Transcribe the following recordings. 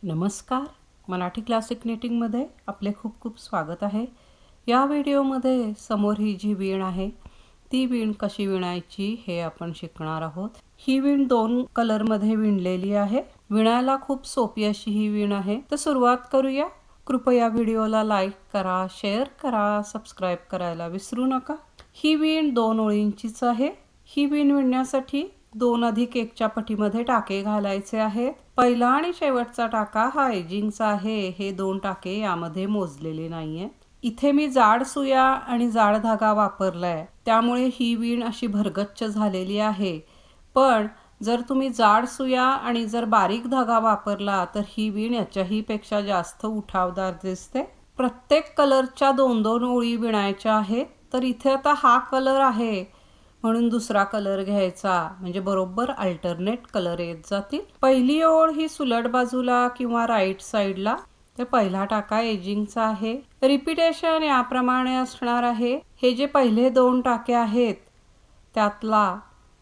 नमस्कार, मराठी क्लासिक निटिंगमध्ये आपले खूप खूप स्वागत आहे। या व्हिडिओमध्ये समोर ही जी वीण आहे ती वीण कशी विणायची हे आपण शिकणार आहोत। ही वीण दोन कलरमध्ये विणलेली आहे। विणायला खूप सोपी अशी ही वीण आहे। तर सुरुवात करूया। कृपया व्हिडिओला लाईक करा, शेअर करा, सबस्क्राइब करायला विसरू नका। ही वीण 2 ओळींचीच आहे। ही वीण विणण्यासाठी 2 अधिक 1 च्या पटीमध्ये टाके घालायचे आहेत। पहिला आणि शेवटचा टाका हा एजिंगचा आहे। हे 2 टाके यामध्ये मोजलेले नाहीये। इथे मी जाड सुया आणि जाड धागा वापरलाय, त्यामुळे ही वीण अशी भरगच्च झालेली आहे। पण जर तुम्ही जाड सुया आणि जर बारीक धागा वापरला तर ही वीण याच्याही पेक्षा जास्त उठावदार दिसते। प्रत्येक कलरच्या 2-2 ओळी विणायच्या आहेत। तर इथे आता हा कलर आहे म्हणून दुसरा कलर घ्यायचा, म्हणजे बरोबर अल्टरनेट कलर येत जातील। पहिली ओळ ही सुलट बाजूला किंवा राईट साइडला, तर पहिला टाका एजिंगचा आहे। रिपीटेशन याप्रमाणे असणार आहे। हे जे पहिले 2 टाके आहेत त्यातला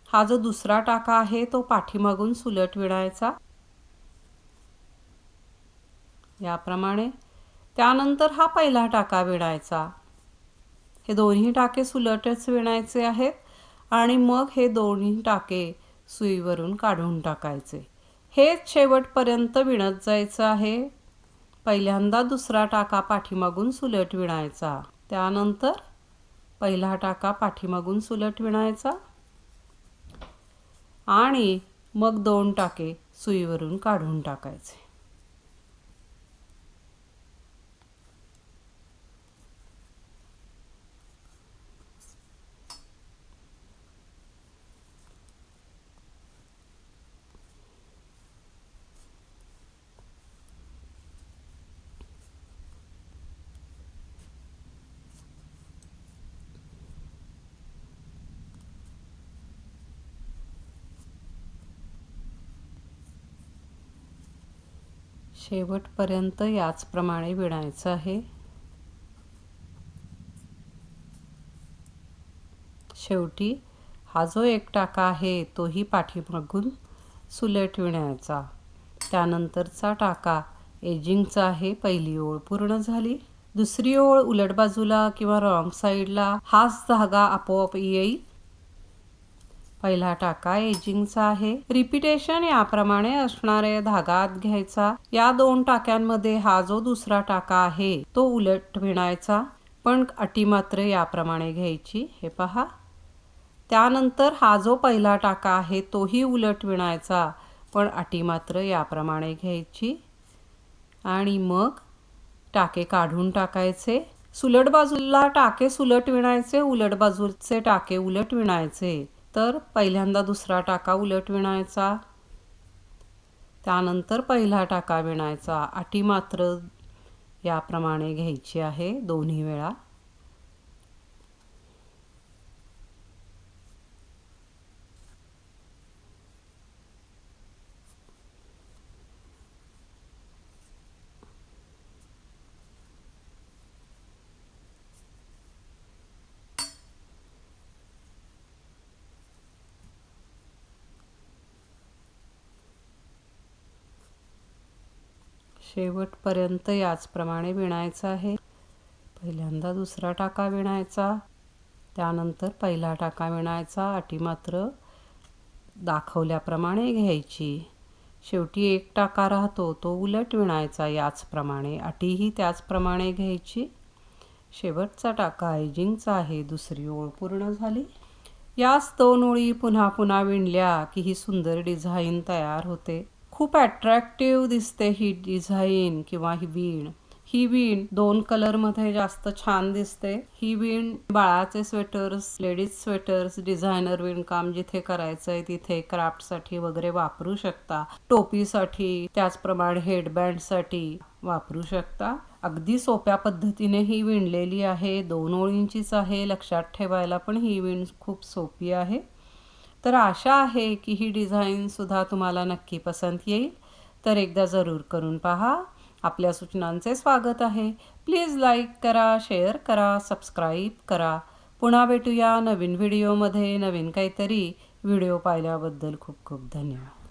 हा जो दुसरा टाका आहे तो पाठीमागून सुलट विणायचा याप्रमाणे। त्यानंतर हा पहिला टाका विणायचा। हे दोन्ही टाके सुलटच विणायचे आहेत आणि मग हे दोन्ही टाके सुईवरून काढून टाकायचे। हे शेवटपर्यंत विणत जायचं आहे। पहिल्यांदा दुसरा टाका पाठीमागून सुलट विणायचा, त्यानंतर पहिला टाका पाठीमागून सुलट विणायचा आणि मग 2 टाके सुईवरून काढून टाकायचे। शेवटपर्यंत याचप्रमाणे विणायचं आहे। शेवटी हा जो एक टाका आहे तोही पाठीमागून सुलट विणायचा। त्यानंतरचा टाका एजिंगचा आहे। पहिली ओळ पूर्ण झाली। दुसरी ओळ उलट बाजूला किंवा रॉंग साइडला हाच धागा आपोआप येईल। पहिला टाका एजिंगचा आहे। रिपीटेशन याप्रमाणे असणारे धागा आत घ्यायचा। या 2 टाक्यांमध्ये हा जो दुसरा टाका आहे तो उलट विणायचा, पण अटी मात्र याप्रमाणे घ्यायची, हे पहा। त्यानंतर हा जो पहिला टाका आहे तोही उलट विणायचा, पण अटी मात्र याप्रमाणे घ्यायची आणि मग टाके काढून टाकायचे। सुलट बाजूला टाके सुलट विणायचे, उलट बाजूचे टाके उलट विणायचे। तर पहिल्यांदा दुसरा टाका उलट विणायचा, त्यानंतर पहिला टाका विणायचा। अटी मात्र याप्रमाणे घ्यायची आहे दोन्ही वेळा। शेवटपर्यंत याचप्रमाणे विणायचं आहे। पहिल्यांदा दुसरा टाका विणायचा, त्यानंतर पहिला टाका विणायचा। अटी मात्र दाखवल्याप्रमाणे घ्यायची। शेवटी एक टाका राहतो तो उलट विणायचा याचप्रमाणे, अटीही त्याचप्रमाणे घ्यायची। शेवटचा टाका एजिंगचा आहे। दुसरी ओळ पूर्ण झाली। याच 2 ओळी पुन्हा पुन्हा विणल्या की ही सुंदर डिझाईन तयार होते। खूप अट्रॅक्टिव्ह दिसते ही डिझाईन किंवा ही वीण। ही वीण 2 कलरमध्ये जास्त छान दिसते। ही वीण बाळाचे स्वेटर्स, लेडीज स्वेटर्स, डिझायनर विणकाम जिथे करायचंय तिथे क्राफ्टसाठी वगैरे वापरू शकता। टोपीसाठी, त्याचप्रमाणे हेडबँडसाठी वापरू शकता। अगदी सोप्या पद्धतीने ही विणलेली आहे। 2 ओळींचीच आहे, लक्षात ठेवायला पण ही वीण खूप सोपी आहे। तर आशा आहे की ही डिझाईन सुद्धा तुम्हाला नक्की पसंत येईल। तर एकदा जरूर करून पहा। आपल्या सूचनांचे स्वागत आहे। प्लीज लाईक करा, शेअर करा, सबस्क्राईब करा। पुन्हा भेटूया नवीन व्हिडिओमध्ये नवीन काहीतरी। व्हिडिओ पाहिल्याबद्दल खूप खूप धन्यवाद।